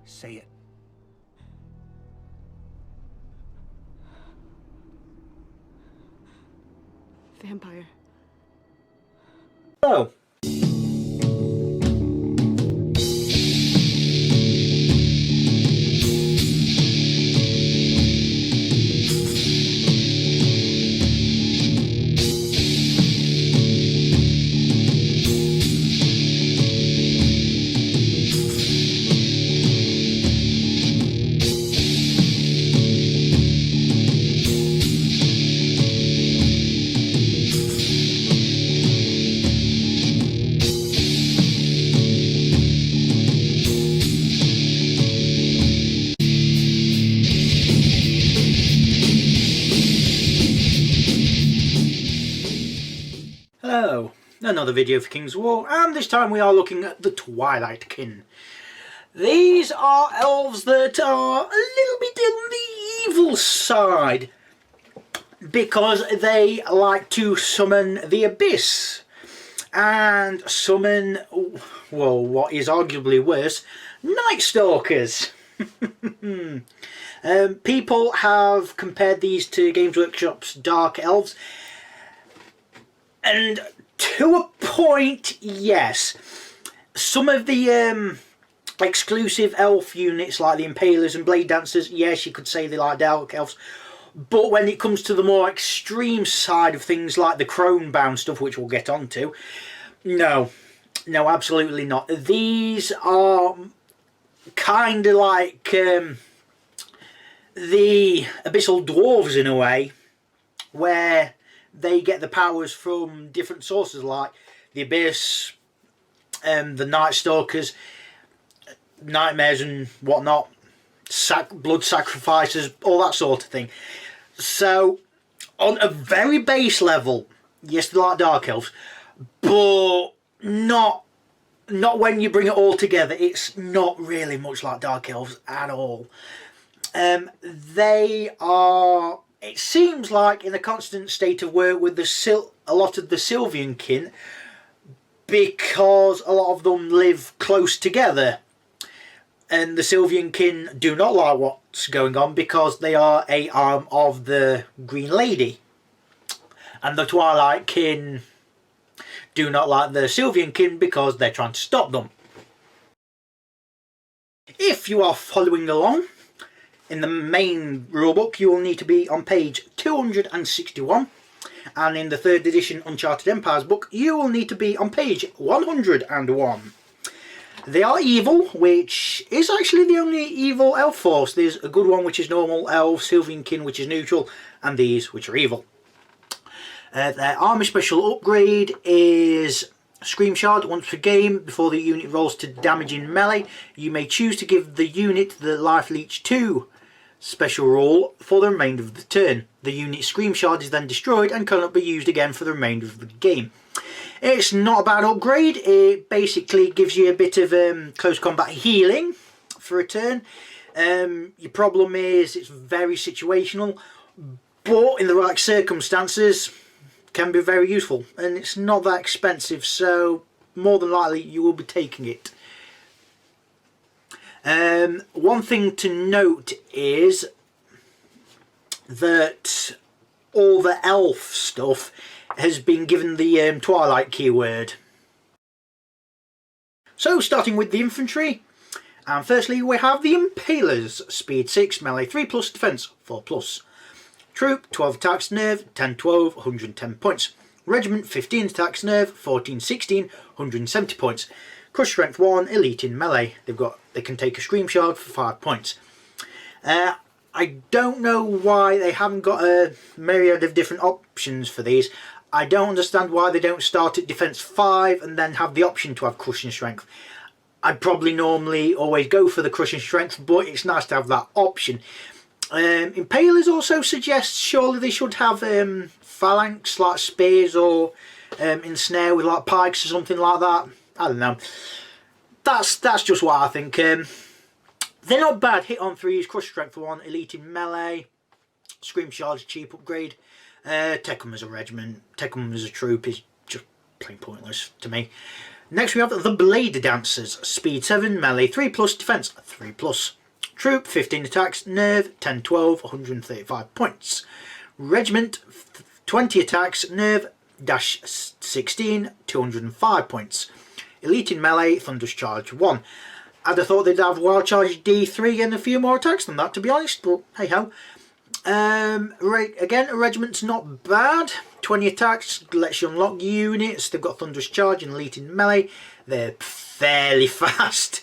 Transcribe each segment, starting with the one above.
Say it. Vampire. Hello. Hello, another video for King's War, and this time we are looking at the Twilight Kin. These are elves that are a little bit on the evil side because they like to summon the Abyss and summon, well, what is arguably worse, Night Stalkers. People have compared these to Games Workshop's Dark Elves. And to a point, yes. Some of the exclusive elf units like the Impalers and Blade Dancers, yes, you could say they like Dark Elves. But when it comes to the more extreme side of things like the Chromebound stuff, which we'll get onto, no, absolutely not. These are kind of like the Abyssal Dwarves in a way, where they get the powers from different sources like the Abyss, the Night Stalkers, nightmares and whatnot, blood sacrifices, all that sort of thing. So, on a very base level, yes, they're like Dark Elves, but not when you bring it all together. It's not really much like Dark Elves at all. They are, it seems like, in a constant state of work with a lot of the Sylvian kin, because a lot of them live close together. And the Sylvian kin do not like what's going on because they are a arm of the Green Lady. And the Twilight kin do not like the Sylvian kin because they're trying to stop them. If you are following along, in the main rulebook, you will need to be on page 261, and in the 3rd edition Uncharted Empires book, you will need to be on page 101. They are evil, which is actually the only evil elf force. There's a good one, which is normal elf, Sylvian kin, which is neutral, and these, which are evil. Their army special upgrade is Scream Shard. Once per game, before the unit rolls to damage in melee, you may choose to give the unit the Life Leech 2 special rule for the remainder of the turn. The unit's Scream Shard is then destroyed and cannot be used again for the remainder of the game. It's not a bad upgrade. It basically gives you a bit of close combat healing for a turn. Your problem is it's very situational, but in the right circumstances can be very useful, and it's not that expensive, so more than likely you will be taking it. One thing to note is that all the elf stuff has been given the Twilight keyword. So starting with the infantry, and firstly we have the Impalers, speed 6, melee 3+, defense 4+. Troop 12 attacks nerve, 10-12, 110 points. Regiment 15 attacks nerve, 14-16, 170 points. Crush strength 1, elite in melee. They can take a Scream Shard for 5 points. I don't know why they haven't got a myriad of different options for these. I don't understand why they don't start at defense 5 and then have the option to have crushing strength. I'd probably normally always go for the crushing strength, but it's nice to have that option. Impalers also suggests surely they should have phalanx like spears, or ensnare with like pikes or something like that. I don't know. That's just what I think. They're not bad. Hit on 3s, crush strength 1, elite in melee, Scream Shard's cheap upgrade. Take them as a regiment, take them as a troop is just plain pointless to me. Next we have the Blade Dancers, speed 7, melee 3+, defense 3+. Troop, 15 attacks, nerve 10, 12, 135 points. Regiment, 20 attacks, nerve -16, 205 points. Elite in melee, Thunderous Charge 1. I'd have thought they'd have Wild Charge D3 and a few more attacks than that, to be honest, but hey ho. Again, a regiment's not bad. 20 attacks, lets you unlock units. They've got Thunderous Charge and Elite in melee. They're fairly fast.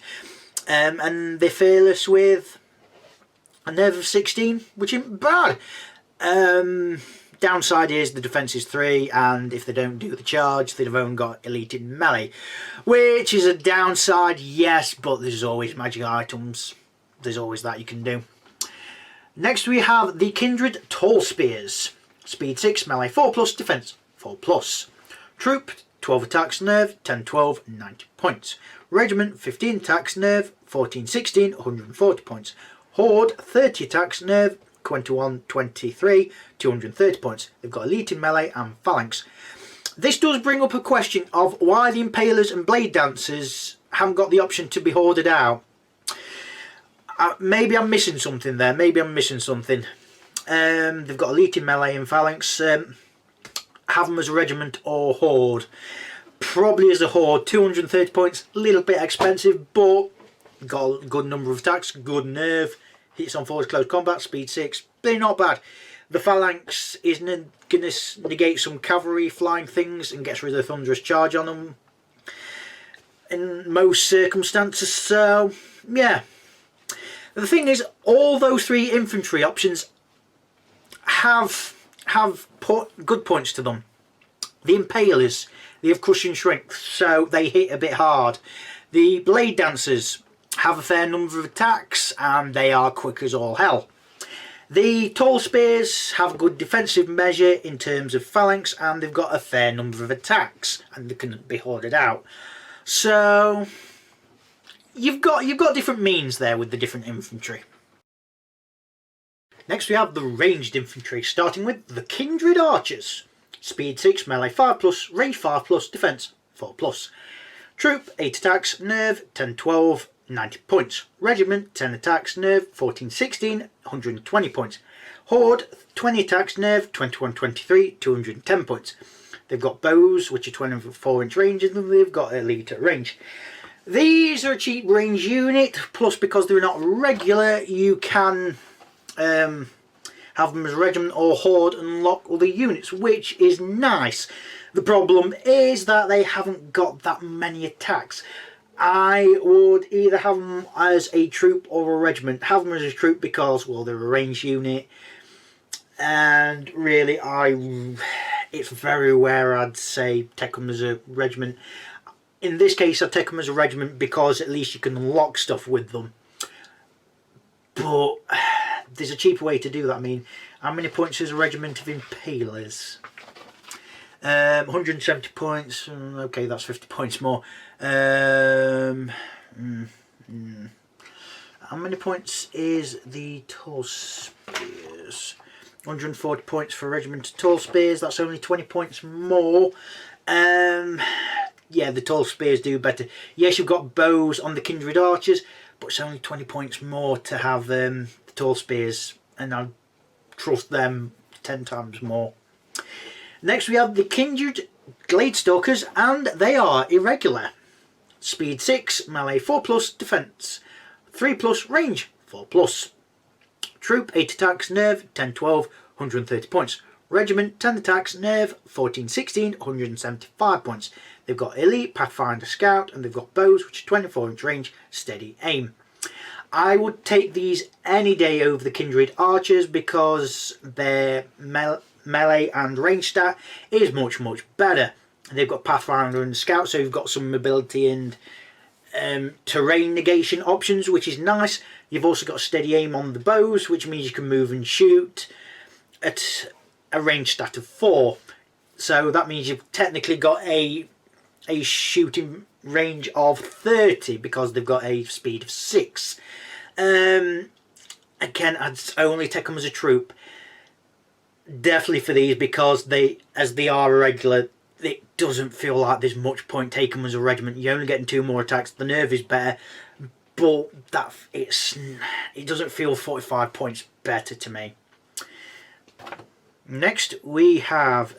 And they're fearless with a nerve of 16, which isn't bad. Downside is the defense is 3, and if they don't do the charge, they've only got Elite in melee, which is a downside, yes, but there's always magic items. There's always that you can do. Next we have the Kindred Tall Spears. Speed 6, melee 4+, defense 4+. Troop, 12 attacks, nerve 10, 12, 90 points. Regiment, 15 attacks, nerve 14, 16, 140 points. Horde, 30 attacks, nerve 21, 23, 230 points. They've got Elite in melee and Phalanx. This does bring up a question of why the Impalers and Blade Dancers haven't got the option to be hoarded out. Maybe I'm missing something there. Maybe I'm missing something. They've got Elite in melee and Phalanx. Have them as a regiment or horde. Probably as a horde. 230 points. A little bit expensive, but got a good number of attacks. Good nerve. Hits on forward close combat. Speed 6. They're not bad. The Phalanx is going to negate some cavalry flying things and gets rid of the Thunderous Charge on them in most circumstances. So, yeah. The thing is, all those 3 infantry options have put good points to them. The Impalers, they have crushing strength, so they hit a bit hard. The Blade Dancers have a fair number of attacks, and they are quick as all hell. The Tall Spears have a good defensive measure in terms of Phalanx, and they've got a fair number of attacks, and they can be hoarded out. So you've got different means there with the different infantry. Next we have the ranged infantry, starting with the Kindred Archers. Speed 6, melee 5+, range 5+, defense 4+. Troop, 8 attacks, nerve 10, 12, 90 points. Regiment, 10 attacks, nerve 14, 16, 120 points. Horde, 20 attacks, nerve 21, 23, 210 points. They've got bows, which are 24-inch ranges, and they've got elite at range. These are a cheap range unit, plus because they're not regular, you can have them as regiment or horde and unlock other units, which is nice. The problem is that they haven't got that many attacks. I would either have them as a troop or a regiment. Have them as a troop because, well, they're a range unit, and really it's very rare I'd say take them as a regiment. In this case I'd take them as a regiment because at least you can unlock stuff with them. But there's a cheaper way to do that. I mean, how many points is a regiment of Impalers? 170 points. Okay, that's 50 points more. How many points is the Tall Spears? 140 points for a regiment of Tall Spears. That's only 20 points more. Yeah, the Tall Spears do better. Yes, you've got bows on the Kindred Archers, but it's only 20 points more to have the Tall Spears, and I trust them 10 times more. Next we have the Kindred Gladestalkers, and they are irregular. Speed 6, melee 4+, defense 3+, range 4+. Troop, 8 attacks, nerve 10, 12, 130 points. Regiment, 10 attacks, nerve 14, 16, 175 points. They've got elite, pathfinder, scout, and they've got bows, which are 24-inch range, steady aim. I would take these any day over the Kindred Archers because their melee and range stat is much better. They've got pathfinder and scout, so you've got some mobility and terrain negation options, which is nice. You've also got steady aim on the bows, which means you can move and shoot at a range stat of 4. So that means you've technically got a shooting range of 30 because they've got a speed of 6. Again, I'd only take them as a troop. Definitely for these because as they are irregular, it doesn't feel like there's much point taking them as a regiment. You're only getting 2 more attacks. The nerve is better, but it doesn't feel 45 points better to me. Next we have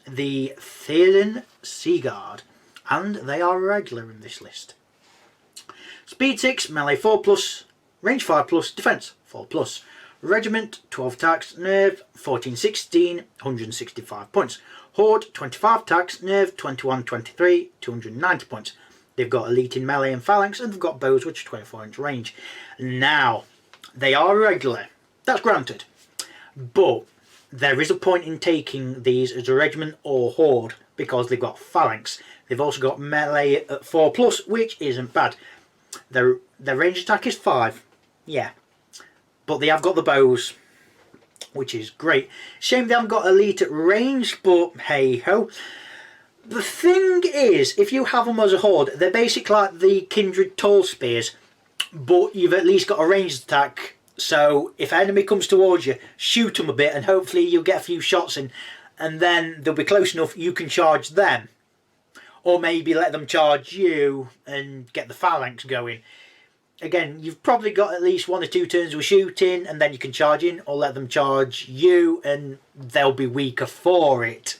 the Theoden Seaguard, and they are regular in this list. Speed 6, melee 4+, range 5+, defense 4+. Regiment 12 attacks, nerve 14-16, 165 points. Horde 25 attacks, nerve 21-23, 290 points. They've got elite in melee and phalanx, and they've got bows which are 24-inch range. Now, they are regular, that's granted, but there is a point in taking these as a regiment or horde because they've got phalanx. They've also got melee at 4+, which isn't bad. Their range attack is 5, yeah, but they have got the bows, which is great. Shame they haven't got elite at range, but hey ho. The thing is, if you have them as a horde, they're basically like the Kindred Tall Spears, but you've at least got a ranged attack. So if an enemy comes towards you, shoot them a bit and hopefully you'll get a few shots in, and then they'll be close enough you can charge them. Or maybe let them charge you and get the phalanx going. Again, you've probably got at least 1 or 2 turns with shooting, and then you can charge in, or let them charge you and they'll be weaker for it.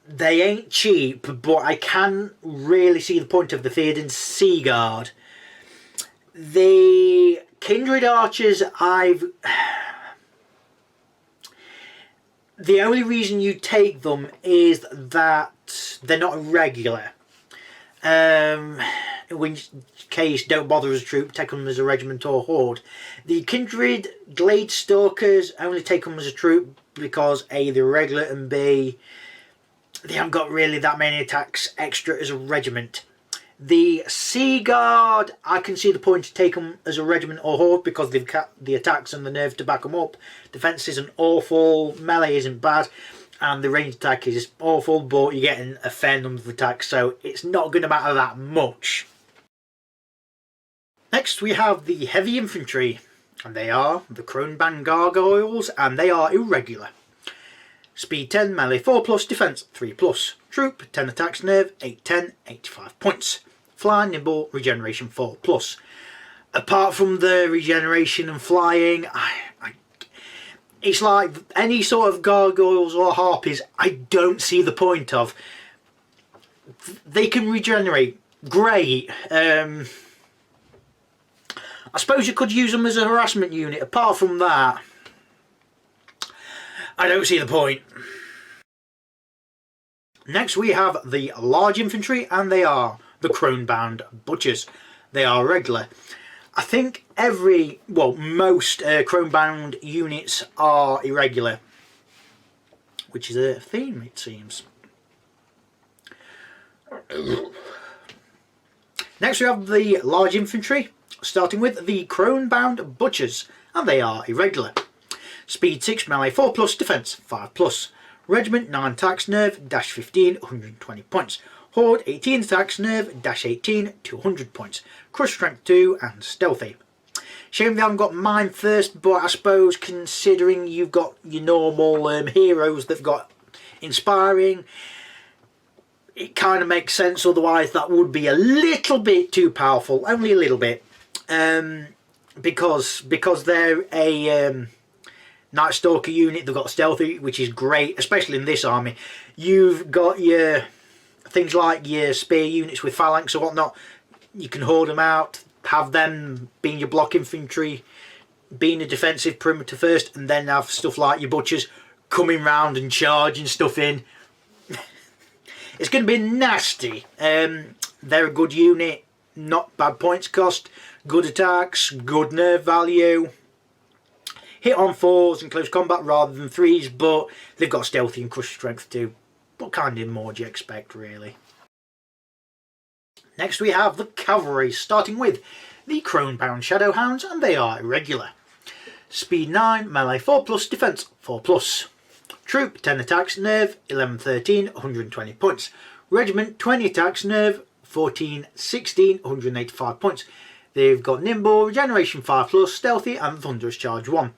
They ain't cheap, but I can really see the point of the Theoden Seaguard. The Kindred Archers, the only reason you take them is that they're not regular. In which case, don't bother as a troop, take them as a regiment or horde. The Kindred Glade Stalkers, only take them as a troop because A, they're regular, and B, they haven't got really that many attacks extra as a regiment. The Sea Guard, I can see the point to take them as a regiment or horde because they've got the attacks and the nerve to back them up. Defense isn't awful, melee isn't bad, and the range attack is awful, but you're getting a fair number of attacks, so it's not going to matter that much. Next we have the Heavy Infantry, and they are the Chromebound Gargoyles, and they are irregular. Speed 10, melee 4+, defense 3+. Troop 10 attacks, nerve 8-10, 85 points. Fly, nimble, regeneration 4+. Apart from the regeneration and flying, it's like any sort of gargoyles or harpies I don't see the point of. They can regenerate, great. I suppose you could use them as a harassment unit. Apart from that, I don't see the point. Next we have the Large Infantry, and they are the Chromebound Butchers. They are regular. I think most Chromebound units are irregular, which is a theme it seems. Next we have the Large Infantry, starting with the Chromebound Butchers, and they are irregular. Speed 6, melee 4+, defense 5+. Regiment 9 attacks, nerve -15, 120 points. Horde 18 attacks, nerve -18, 200 points. Crush strength 2 and stealthy. Shame they haven't got Mind Thirst, but I suppose considering you've got your normal heroes that've got Inspiring, it kind of makes sense. Otherwise that would be a little bit too powerful, only a little bit, because they're a Night Stalker unit. They've got stealthy, which is great, especially in this army. You've got your things like your spear units with phalanx or whatnot. You can hoard them out, have them being your block infantry, being a defensive perimeter first, and then have stuff like your butchers coming round and charging stuff in. It's going to be nasty. They're a good unit, not bad points cost, good attacks, good nerve value. Hit on 4s in close combat rather than 3s, but they've got stealthy and crush strength too. What kind of more do you expect, really? Next we have the Cavalry, starting with the Chromebound Shadowhounds, and they are irregular. Speed 9, melee 4+, defense 4+. Troop 10 attacks, nerve 11-13, 120 points. Regiment 20 attacks, nerve 14-16, 185 points. They've got nimble, regeneration 5+, stealthy, and thunderous charge 1.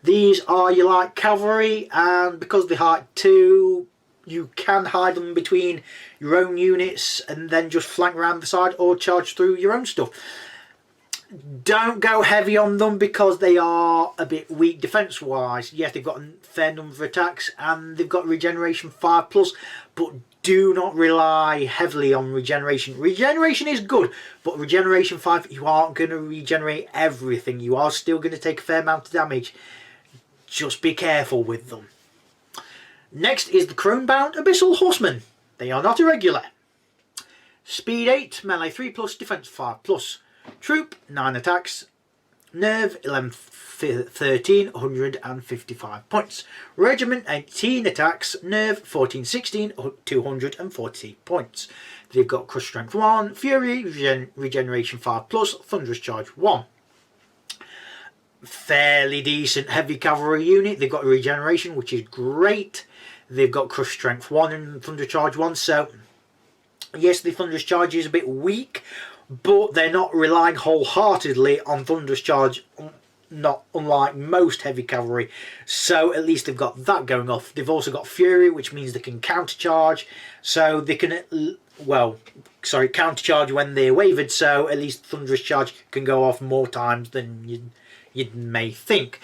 These are your light cavalry, and because they're height 2, You can hide them between your own units and then just flank around the side or charge through your own stuff. Don't go heavy on them because they are a bit weak defence wise. Yes, they've got a fair number of attacks and they've got regeneration 5+, but do not rely heavily on regeneration. Regeneration is good, but regeneration 5, you aren't going to regenerate everything. You are still going to take a fair amount of damage. Just be careful with them. Next is the Chromebound Abyssal Horsemen. They are not irregular. Speed 8, melee 3+, defense 5+. Troop 9 attacks, nerve 11, 13, 155 points. Regiment 18 attacks, nerve 14, 16, 240 points. They've got crush strength 1, fury, regeneration 5+, thunderous charge 1. Fairly decent heavy cavalry unit. They've got regeneration, which is great. They've got crush strength 1 and thunder charge 1, so yes, the thunderous charge is a bit weak, but they're not relying wholeheartedly on thunderous charge, not unlike most heavy cavalry, so at least they've got that going off. They've also got fury, which means they can countercharge, so they can, countercharge when they're wavered, so at least thunderous charge can go off more times than you may think.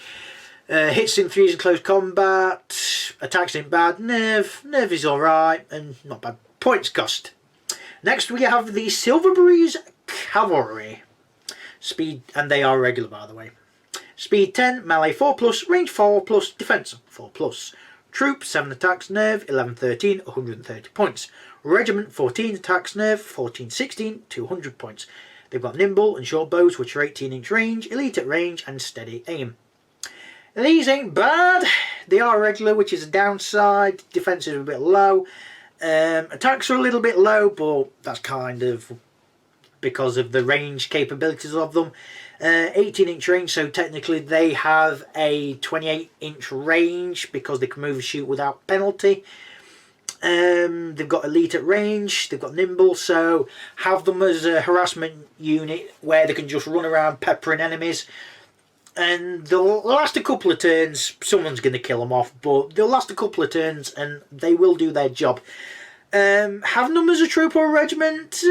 Hits in 3s in close combat, attacks ain't bad, nerve is alright, and not bad points cost. Next we have the Silverbreeze Cavalry. Speed, and they are regular by the way. Speed 10, melee 4+, range 4+, defense 4+. Troop 7 attacks, nerve 11, 13, 130 points. Regiment 14 attacks, nerve 14, 16, 200 points. They've got nimble and short bows, which are 18-inch range, elite at range, and steady aim. These ain't bad. They are regular, which is a downside. Defense is a bit low. Attacks are a little bit low, but that's kind of because of the range capabilities of them. 18-inch range, so technically they have a 28-inch range because they can move and shoot without penalty. They've got elite at range, they've got nimble, so have them as a harassment unit where they can just run around peppering enemies. And they'll last a couple of turns. Someone's going to kill them off, but they'll last a couple of turns and they will do their job. Have them as a troop or a regiment?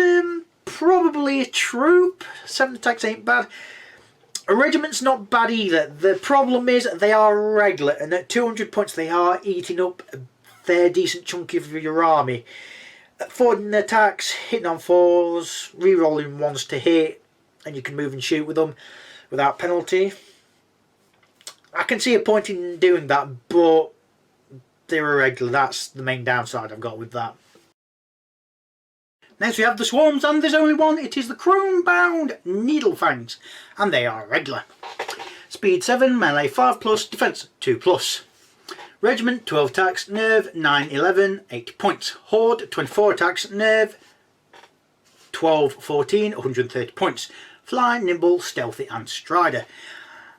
Probably a troop. 7 attacks ain't bad. A regiment's not bad either. The problem is they are regular, and at 200 points they are eating up a fair decent chunk of your army. At 14 attacks, hitting on 4s, re-rolling 1s to hit, and you can move and shoot with them without penalty. I can see a point in doing that, but they're irregular. That's the main downside I've got with that. Next we have the Swarms, and there's only one. It is the Chromebound Needlefangs, and they are regular. Speed 7, melee 5+, defense 2+. Regiment 12 attacks, nerve 9, 11, 8 points. Horde 24 attacks, nerve 12, 14, 130 points. Fly, nimble, stealthy, and strider.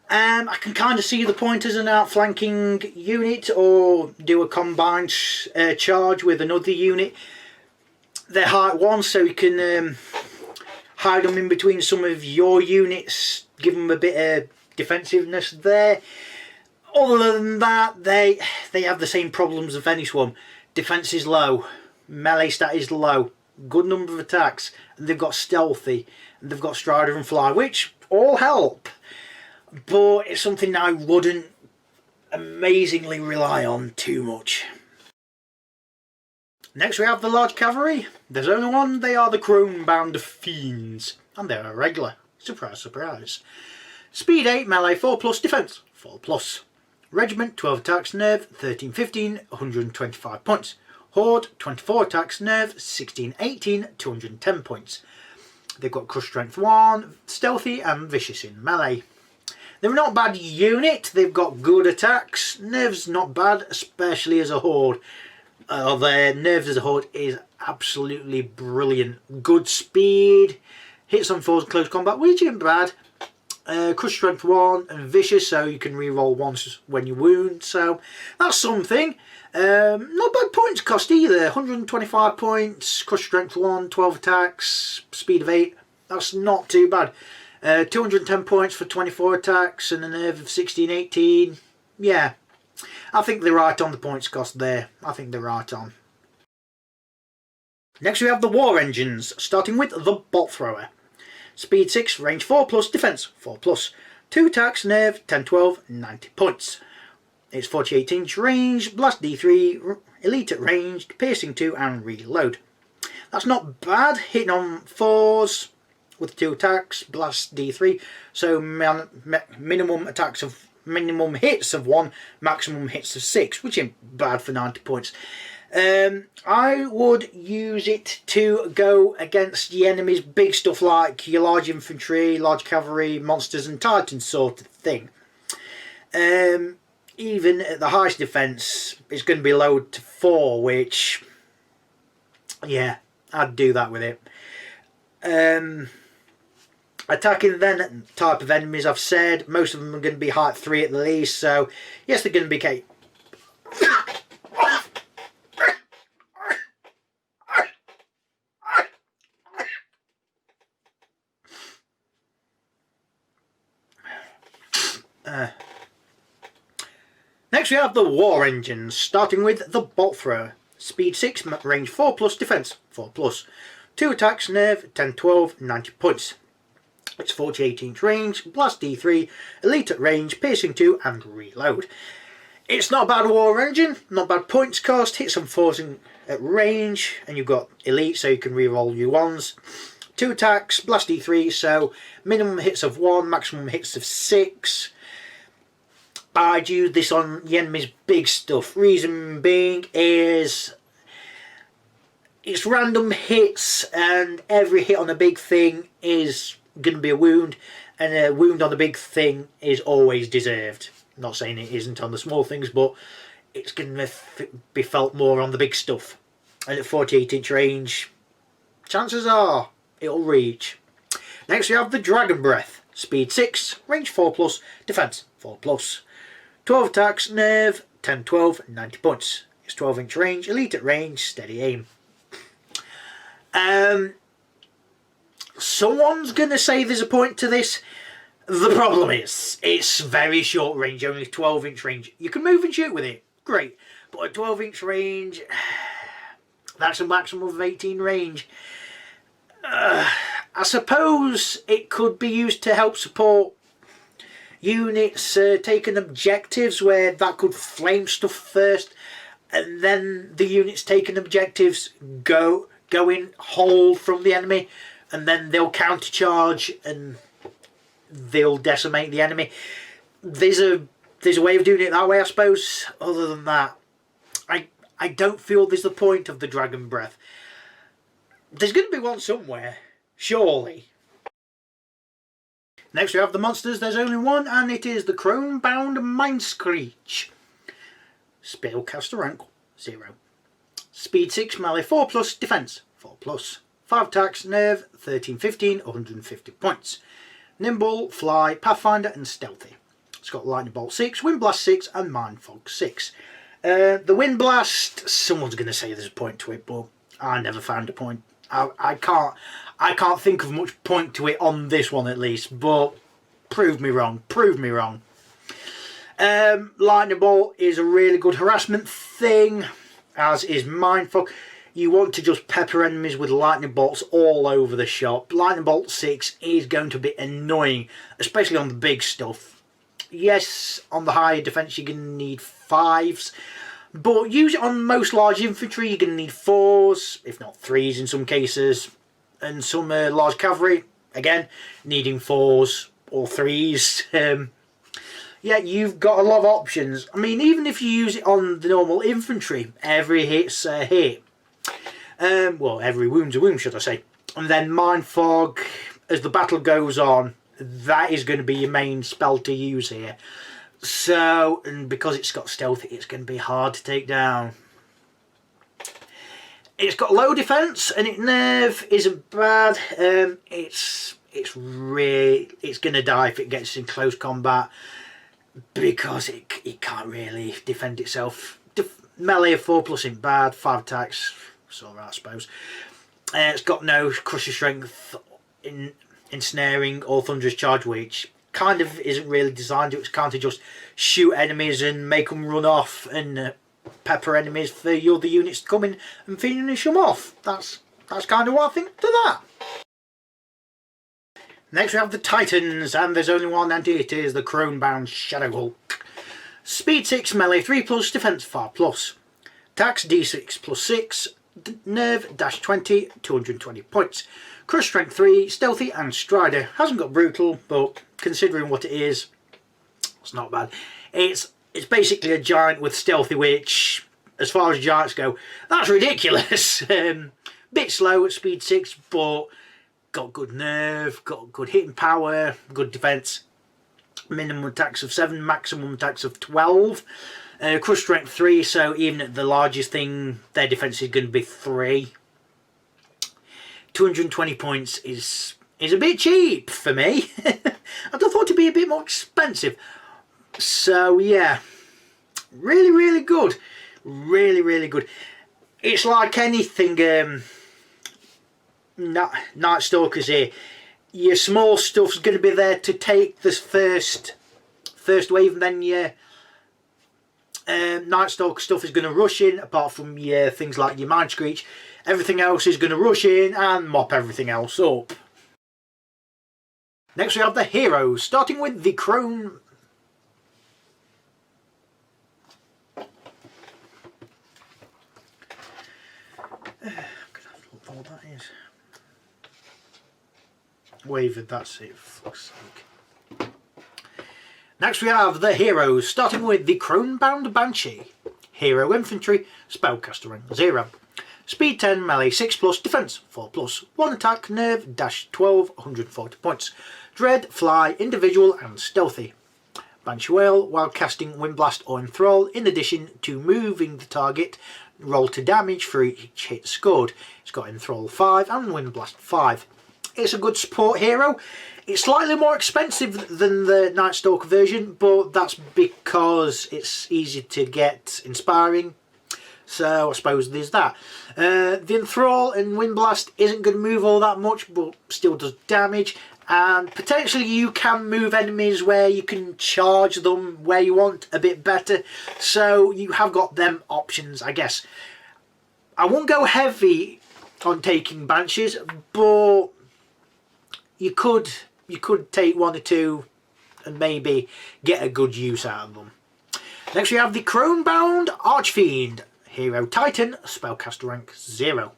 I can kind of see the point as an outflanking unit, or do a combined charge with another unit. They're height 1, so you can hide them in between some of your units, give them a bit of defensiveness there. Other than that, they have the same problems of any swarm. Defense is low, melee stat is low, good number of attacks, and they've got stealthy, and they've got strider and fly, which all help. But it's something I wouldn't amazingly rely on too much. Next we have the large cavalry. There's only one. They are the Chromebound Fiends, and they are regular. Surprise, surprise. Speed 8, melee 4+, defense 4+. Regiment 12 attacks, nerve 13, 15, 125 points. Horde 24 attacks, nerve 16, 18, 210 points. They've got crush strength 1, stealthy, and vicious in melee. They're not a bad unit. They've got good attacks. Nerves not bad, especially as a horde. Their nerves as a horde is absolutely brilliant. Good speed, hits on 4s in close combat, which isn't bad. Crush strength 1 and vicious, so you can re-roll once when you wound. So that's something. Not bad points cost either. 125 points, crush strength 1, 12 attacks, speed of 8. That's not too bad. 210 points for 24 attacks and a nerve of 16, 18. Yeah, I think they're right on the points cost there. I think they're right on. Next we have the War Engines, starting with the Bolt Thrower. Speed 6, range 4+, defense 4+. 2 attacks, nerve, 10, 12, 90 points. It's 48-inch range, blast D3, elite at range, piercing 2 and reload. That's not bad, hitting on 4s with 2 attacks, blast D3, so minimum hits of 1, maximum hits of 6, which ain't bad for 90 points. I would use it to go against the enemy's big stuff like your large infantry, large cavalry, monsters and titans sort of thing. Even at the highest defense, it's going to be lowered to 4, which, yeah, I'd do that with it. Attacking then type of enemies, I've said, most of them are going to be height 3 at the least, so yes, they're going to be Next we have the War Engines, starting with the Bolt Thrower. Speed 6, range 4+, defense 4+. 2 attacks, nerve, 10, 12, 90 points. It's 48-inch range, blast D3, elite at range, piercing 2 and reload. It's not a bad War Engine, not bad points cost, hits some 4s at range, and you've got elite so you can reroll your 1s. 2 attacks, blast D3, so minimum hits of 1, maximum hits of 6. I'd use this on the enemy's big stuff. Reason being is it's random hits, and every hit on a big thing is going to be a wound, and a wound on a big thing is always deserved. Not saying it isn't on the small things, but it's going to be felt more on the big stuff. And at 48-inch range, chances are it'll reach. Next we have the Dragon Breath. Speed 6, range 4+, defense 4+. 12 attacks, nerve, 10, 12, 90 points. It's 12-inch range, elite at range, steady aim. Someone's going to say there's a point to this. The problem is, it's very short range, only 12-inch range. You can move and shoot with it, great. But a 12-inch range, that's a maximum of 18 range. I suppose it could be used to help support units taking objectives where that could flame stuff first, and then the units taking objectives go in, hold from the enemy, and then they'll countercharge and they'll decimate the enemy. There's a way of doing it that way, I suppose. Other than that, I don't feel there's the point of the Dragon Breath. There's going to be one somewhere, surely. Next we have the monsters. There's only one, and it is the Chromebound Banshee. Spellcaster rank 0. Speed 6, melee 4+, defense 4+. 5 attacks, nerve 13, 15, 150 points. Nimble, fly, pathfinder and stealthy. It's got lightning bolt 6, wind blast 6 and mind fog 6. The wind blast, someone's going to say there's a point to it, but I never found a point. I can't think of much point to it on this one at least, but prove me wrong, prove me wrong. Lightning bolt is a really good harassment thing, as is mind fog. You want to just pepper enemies with lightning bolts all over the shop. Lightning bolt 6 is going to be annoying, especially on the big stuff. Yes, on the higher defense you're going to need 5s, but use it on most large infantry. You're going to need 4s, if not 3s in some cases. And some large cavalry, again, needing 4s or 3s. Yeah, you've got a lot of options. I mean, even if you use it on the normal infantry, every hit's a hit. Well, every wound's a wound, should I say. And then Mind Fog, as the battle goes on, that is going to be your main spell to use here. So, and because it's got stealthy, it's going to be hard to take down. It's got low defense, and its nerve isn't bad. It's going to die if it gets in close combat, because it can't really defend itself. Melee of 4+ isn't bad. 5 attacks, it's alright, I suppose. It's got no crusher strength, ensnaring or thunderous charge, which kind of isn't really designed to. It's kind of just shoot enemies and make them run off and pepper enemies for your other units to come in and finish them off. That's that's kind of what I think to that. Next we have the Titans, and there's only one, and it is the Chromebound Shadow Hulk. Speed 6, melee 3+, defense 4+. Attacks D6 plus 6, nerve dash 20, 220 points. Crush strength 3, stealthy and strider. Hasn't got brutal, but considering what it is, it's not bad. It's basically a giant with stealthy, which, as far as giants go, that's ridiculous. Bit slow at speed 6, but got good nerve, got good hitting power, good defense. Minimum attacks of 7, maximum attacks of 12. Crush strength 3, so even at the largest thing, their defense is going to be 3. 220 points is a bit cheap for me. I thought it'd be a bit more expensive. So yeah, really good, really good. It's like anything Night Stalkers here. Your small stuff's going to be there to take this first wave, and then your Night Stalker stuff is going to rush in, apart from your things like your Mind Screech. Everything else is going to rush in and mop everything else up. Next we have the heroes, starting with the Crone. I'm going to have to look for what that is. Wavered, that's it, for fuck's sake. Next we have the heroes, starting with the Chromebound Banshee. Hero Infantry, Spellcaster rank 0. Speed 10, melee 6+, defense 4+. 1 attack, nerve, dash 12, 140 points. Dread, fly, individual and stealthy. Banshee Whale, while casting Windblast or Enthrall, in addition to moving the target, roll to damage for each hit scored. It's got Enthrall 5 and Windblast 5. It's a good support hero. It's slightly more expensive than the Night Stalker version, but that's because it's easy to get inspiring. So I suppose there's that. The Enthrall and Windblast isn't going to move all that much, but still does damage. And potentially you can move enemies where you can charge them where you want a bit better. So you have got them options, I guess. I won't go heavy on taking Banshees, but you could take 1 or 2 and maybe get a good use out of them. Next we have the Chromebound Archfiend. Hero Titan, Spellcaster rank 0.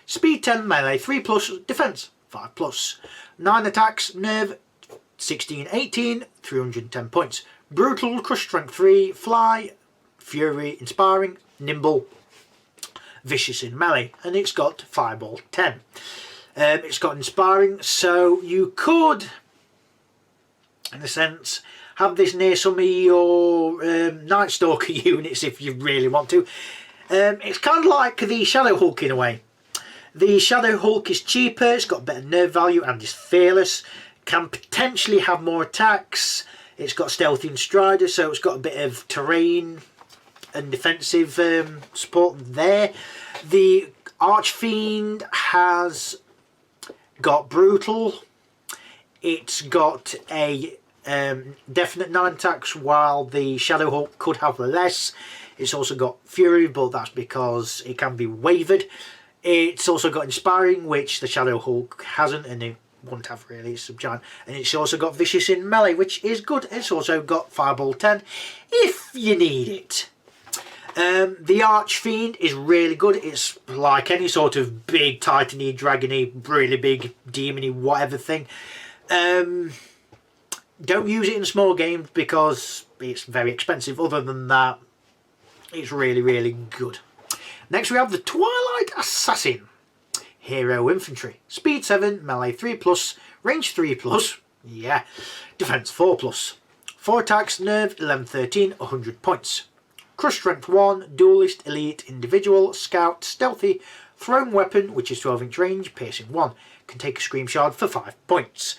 Speed 10, melee 3+, defense 5+. 9 attacks, nerve 16, 18, 310 points. Brutal, crush strength 3, fly, fury, inspiring, nimble, vicious in melee, and it's got fireball 10. It's got inspiring, so you could, in a sense, have this near some of your Night Stalker units if you really want to. It's kind of like the Shadow Hulk in a way. The Shadow Hulk is cheaper, it's got better nerve value and is fearless. Can potentially have more attacks. It's got stealthy and strider, so it's got a bit of terrain and defensive support there. The Archfiend has got brutal. It's got a definite 9 attacks, while the Shadow Hulk could have less. It's also got fury, but that's because it can be wavered. It's also got inspiring, which the Shadow Hulk hasn't, and it won't have really. It's subgiant. And it's also got vicious in melee, which is good. It's also got fireball 10 if you need it. The Archfiend is really good. It's like any sort of big titany, dragony, really big demony, whatever thing. Don't use it in small games because it's very expensive. Other than that, it's really good. Next we have the Twilight Assassin. Hero Infantry. Speed 7, melee 3+, range 3+, yeah, defense 4+. 4 attacks, nerve 11, 13, 100 points. Crush strength 1, duelist, elite, individual, scout, stealthy, thrown weapon, which is 12-inch range, piercing 1. Can take a scream shard for 5 points.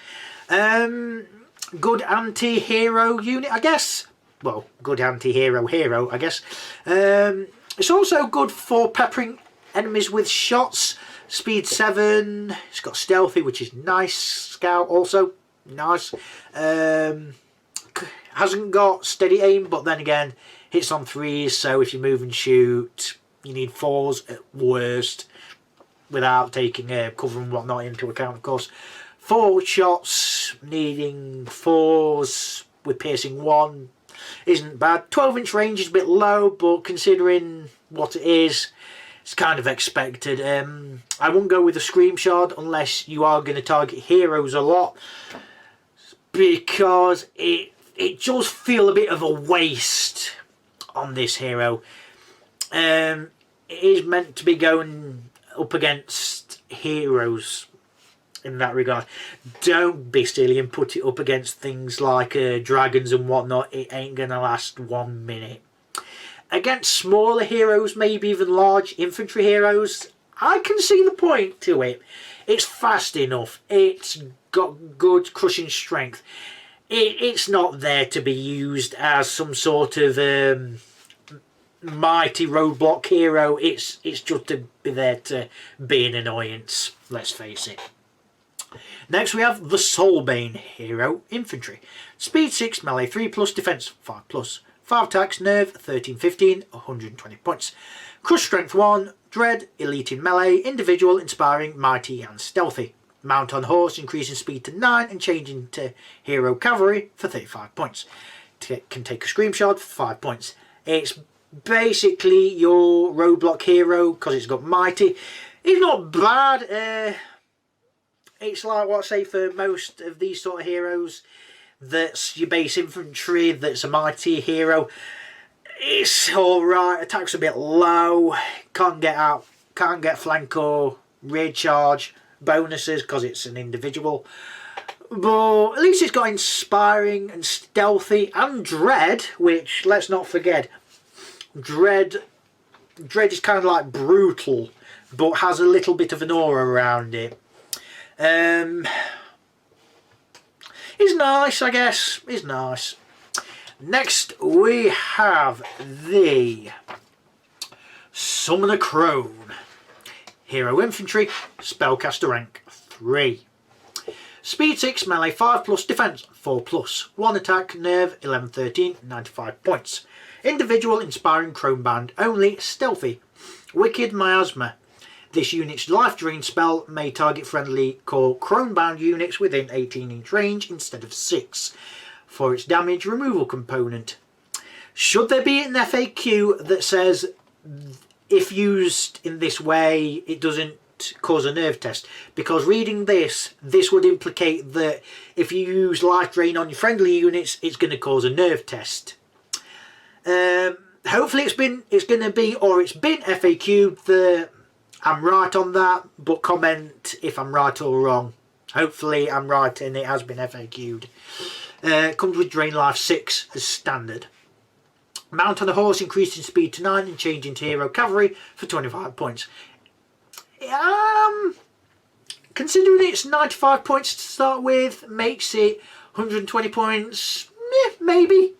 Good anti-hero unit, I guess. Well, good anti-hero, I guess. It's also good for peppering enemies with shots. Speed 7, it's got stealthy, which is nice. Scout also, nice. Hasn't got steady aim, but then again, hits on 3s, so if you move and shoot, you need 4s at worst. without taking cover and whatnot into account, of course. 4 shots, needing 4s with piercing 1 isn't bad. 12-inch range is a bit low, but considering what it is, it's kind of expected. I wouldn't go with a Scream Shard unless you are going to target heroes a lot, because it does feel a bit of a waste on this hero. It is meant to be going up against heroes in that regard. Don't be silly and put it up against things like dragons and whatnot. It ain't going to last 1 minute. Against smaller heroes, maybe even large infantry heroes, I can see the point to it. It's fast enough. It's got good crushing strength. It's not there to be used as some sort of mighty roadblock hero. It's just to be there to be an annoyance, let's face it. Next we have the Soulbane hero, Infantry. Speed 6, melee 3+, defense 5+. 5 attacks, nerve 13-15, 120 points. Crush strength 1, dread, elite in melee, individual, inspiring, mighty and stealthy. Mount on horse, increasing speed to 9 and changing to hero cavalry for 35 points. Can take a Scream Shard for 5 points. It's basically your roadblock hero because it's got mighty. It's not bad. It's like what I say for most of these sort of heroes. That's your base infantry, that's a mighty hero. It's alright, attack's a bit low, can't get flank or rear charge bonuses because it's an individual. But at least it's got inspiring and stealthy and dread, which, let's not forget, dread is kind of like brutal, but has a little bit of an aura around it. It's nice, I guess. It's nice. Next we have the Summoner Crone. Hero Infantry, Spellcaster rank 3. Speed 6, melee 5+, defense 4+. 1 attack, nerve 11-13, 95 points. Individual, inspiring, Chromebound only, stealthy. Wicked Miasma. This unit's life drain spell may target friendly core Chromebound units within 18-inch range instead of 6 for its damage removal component. Should there be an FAQ that says if used in this way it doesn't cause a nerve test? Because reading this would implicate that if you use life drain on your friendly units it's going to cause a nerve test. Hopefully it's been FAQ'd that I'm right on that, but comment if I'm right or wrong. Hopefully I'm right and it has been FAQ'd. Comes with Drain Life 6 as standard. Mount on a horse, increasing speed to 9 and changing to hero cavalry for 25 points. Considering it's 95 points to start with, makes it 120 points, maybe.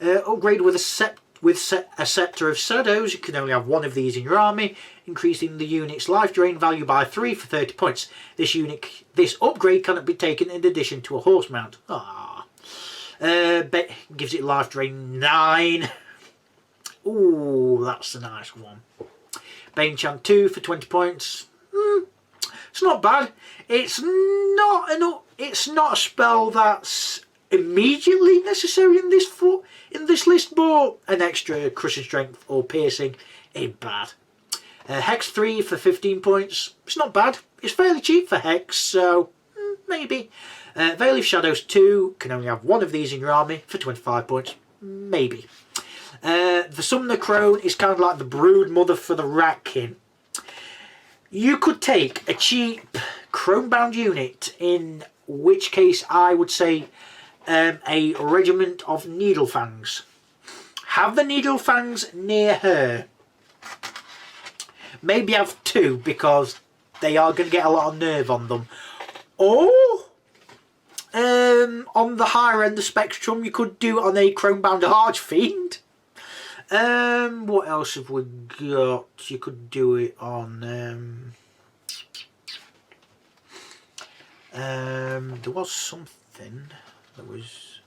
Upgrade with a Scepter of Shadows. You can only have 1 of these in your army, increasing the unit's life drain value by 3 for 30 points. This upgrade cannot be taken in addition to a horse mount. Gives it life drain 9. Ooh, that's a nice one. Bane Chant 2 for 20 points. It's not bad. It's not a spell that's immediately necessary in this list, but an extra crushing strength or piercing ain't bad. Hex 3 for 15 points. It's not bad. It's fairly cheap for Hex, so maybe. Veil of Shadows 2, can only have 1 of these in your army for 25 points. Maybe. The Summoner Crone is kind of like the brood mother for the Rat King. You could take a cheap Chromebound unit, in which case I would say a regiment of Needlefangs. Have the Needlefangs near her. Maybe have 2 because they are going to get a lot of nerve on them. Or on the higher end of the spectrum you could do it on a Chromebound Archfiend. What else have we got? You could do it on there was something that was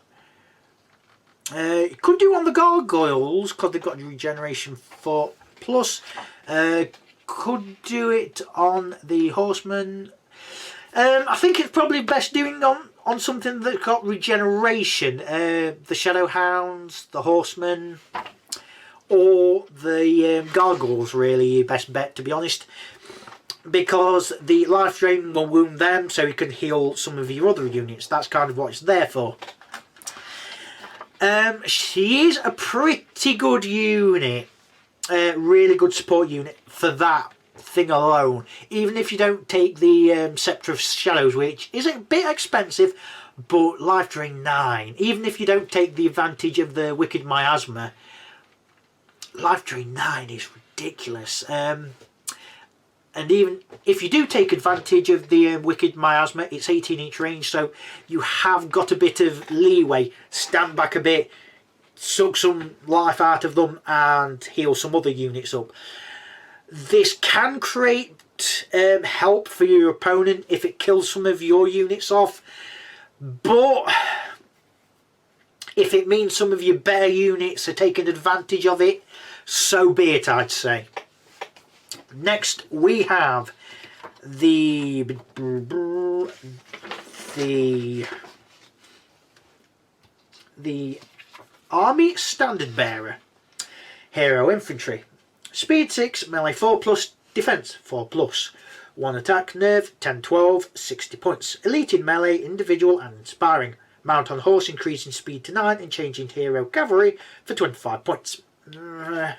you could do it on the Gargoyles because they've got regeneration 4+. could do it on the horseman. I think it's probably best doing on something that's got regeneration. The shadow hounds, the horsemen, or the gargoyles, really your best bet, to be honest, because the life drain will wound them, so you can heal some of your other units. That's kind of what it's there for. She is a pretty good unit, really good support unit for that thing alone, even if you don't take the Sceptre of Shadows, which is a bit expensive, but life drain 9. Even if you don't take the advantage of the Wicked Miasma, life drain 9 is ridiculous. And even if you do take advantage of the Wicked Miasma, it's 18 inch range, so you have got a bit of leeway. Stand back a bit, suck some life out of them, and heal some other units up. This can create help for your opponent if it kills some of your units off, but if it means some of your better units are taking advantage of it, so be it, I'd say. Next we have the Army Standardbearer Hero Infantry. Speed 6, melee 4+, defense 4+. 1 attack, nerve 10-12, 60 points. Elite in melee, individual and inspiring. Mount on horse, increasing speed to 9 and changing to hero cavalry for 25 points. The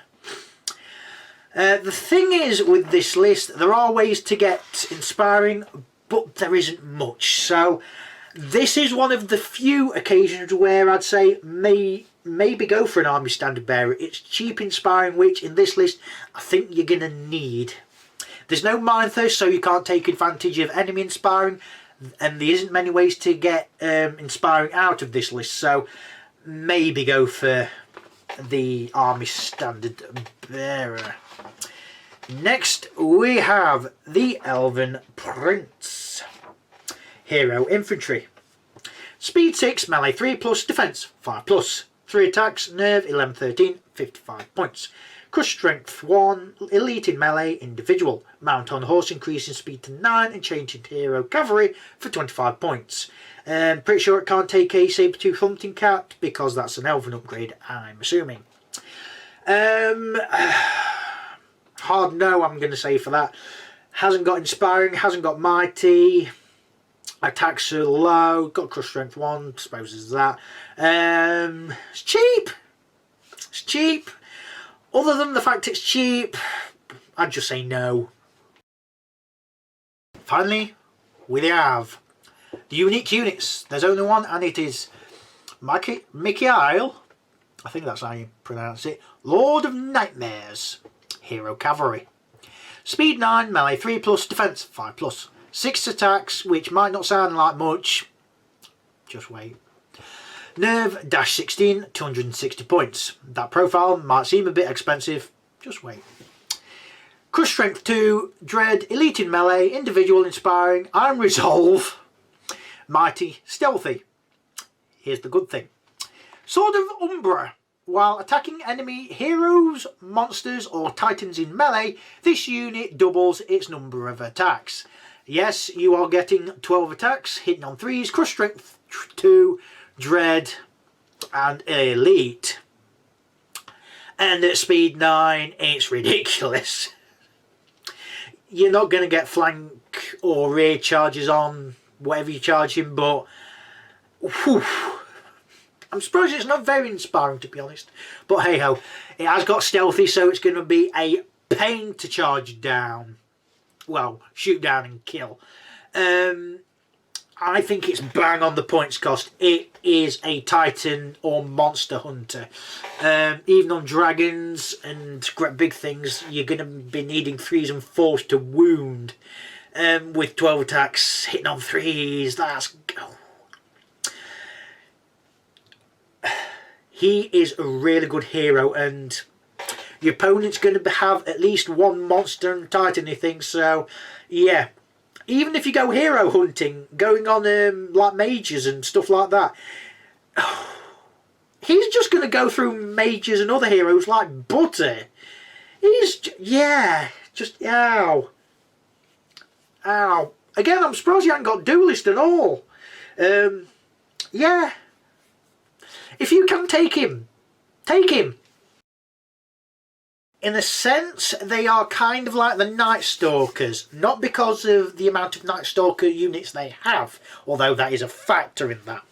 thing is with this list, there are ways to get inspiring, but there isn't much. So this is one of the few occasions where I'd say maybe go for an Army Standardbearer. It's cheap inspiring, which in this list I think you're going to need. There's no Mind Thirst, so you can't take advantage of enemy inspiring, and there isn't many ways to get inspiring out of this list, so maybe go for the Army Standardbearer. Next we have the Elven Prince Hero Infantry. Speed 6, melee 3+, defense 5+. 3 attacks, nerve 11-13, 55 points. Crush strength 1, elite in melee, individual. Mount on horse, increasing speed to 9 and changing to hero cavalry for 25 points. Pretty sure it can't take a saber-tooth hunting cat because that's an elven upgrade, I'm assuming. Hard no, I'm going to say for that. Hasn't got inspiring, hasn't got mighty. Attacks are low, got crush strength 1, suppose it's that. It's cheap. It's cheap. Other than the fact it's cheap, I'd just say no. Finally, we have the unique units. There's only one, and it is Mickey Isle, I think that's how you pronounce it, Lord of Nightmares Hero Cavalry. Speed 9, melee 3+, defense 5+. 6 attacks, which might not sound like much, just wait. Nerve -16, 260 points. That profile might seem a bit expensive, just wait. Crush strength 2, dread, elite in melee, individual inspiring, iron resolve, mighty, stealthy. Here's the good thing. Sword of Umbra. While attacking enemy heroes, monsters or titans in melee, this unit doubles its number of attacks. Yes, you are getting 12 attacks, hitting on 3s, crush strength 2, dread and elite. And at speed 9, it's ridiculous. You're not going to get flank or rear charges on whatever you charge him, but whew, I'm surprised it's not very inspiring, to be honest. But hey ho, it has got stealthy, so it's going to be a pain to charge down. Well, shoot down and kill. I think it's bang on the points cost. It is a titan or monster hunter. Even on dragons and big things, you're going to be needing 3s and 4s to wound. With 12 attacks, hitting on 3s, that's... Oh. He is a really good hero, and your opponent's going to have at least one monster and titan, he thinks, so yeah. Even if you go hero hunting, going on like mages and stuff like that, he's just going to go through mages and other heroes like butter. Yeah, Just, ow. Ow. Again, I'm surprised you haven't got duelist at all. Yeah. If you can take him, take him. In a sense, they are kind of like the Night Stalkers. Not because of the amount of Night Stalker units they have, although that is a factor in that.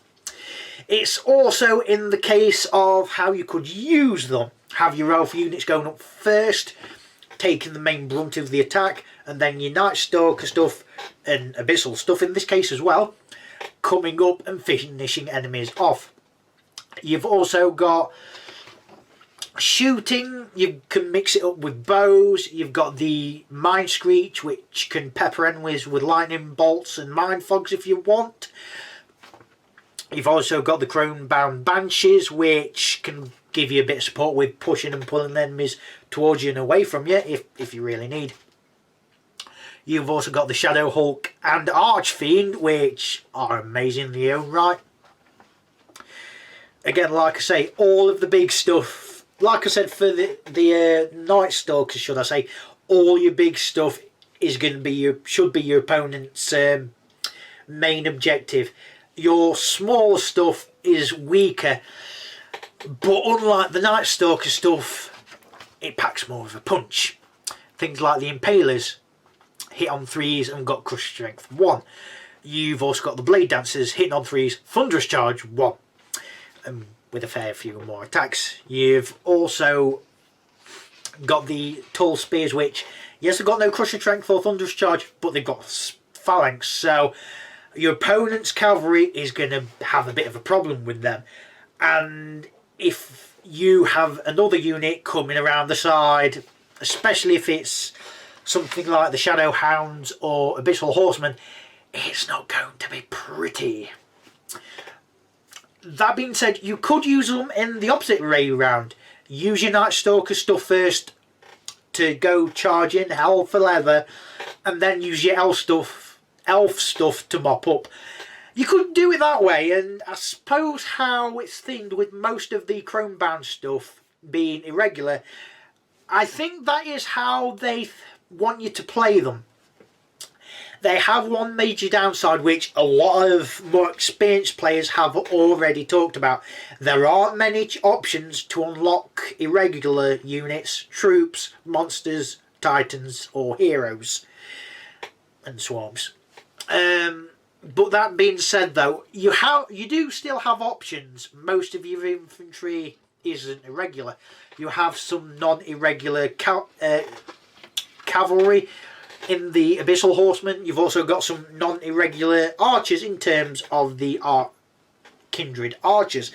It's also in the case of how you could use them. Have your elf units going up first, taking the main brunt of the attack, and then your Night Stalker stuff, and Abyssal stuff in this case as well, coming up and finishing enemies off. You've also got shooting, you can mix it up with bows, you've got the Mind Screech which can pepper enemies with lightning bolts and mind fogs if you want. You've also got the Chromebound Banshees which can give you a bit of support with pushing and pulling enemies towards you and away from you if you really need. You've also got the Shadow Hulk and Archfiend which are amazing in their own right. Again, like I say, all of the big stuff, like I said for the Night Stalkers, should I say, all your big stuff is going to be should be your opponent's main objective. Your smaller stuff is weaker, but unlike the Night Stalker stuff, it packs more of a punch. Things like the Impalers hit on 3s and got Crush Strength 1. You've also got the Blade Dancers hitting on 3s, Thunderous Charge 1. With a fair few more attacks. You've also got the Tall Spears which, yes, they've got no Crushing Strength or Thunderous Charge, but they've got Phalanx, so your opponent's cavalry is going to have a bit of a problem with them. And if you have another unit coming around the side, especially if it's something like the Shadow Hounds or Abyssal Horsemen, it's not going to be pretty. That being said, you could use them in the opposite way round. Use your Night Stalker stuff first to go charge in, hell for leather, and then use your elf stuff to mop up. You could do it that way, and I suppose how it's themed with most of the Chromebound stuff being irregular, I think that is how they want you to play them. They have one major downside which a lot of more experienced players have already talked about. There aren't many options to unlock irregular units, troops, monsters, titans or heroes and swarms. But that being said though, you do still have options. Most of your infantry isn't irregular. You have some non-irregular cavalry in the Abyssal Horsemen. You've also got some non-irregular archers in terms of the Kindred Archers.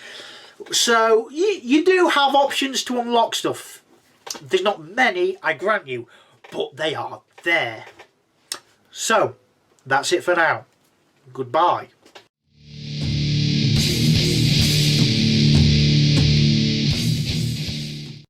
So you do have options to unlock stuff. There's not many, I grant you, but they are there. So, that's it for now. Goodbye.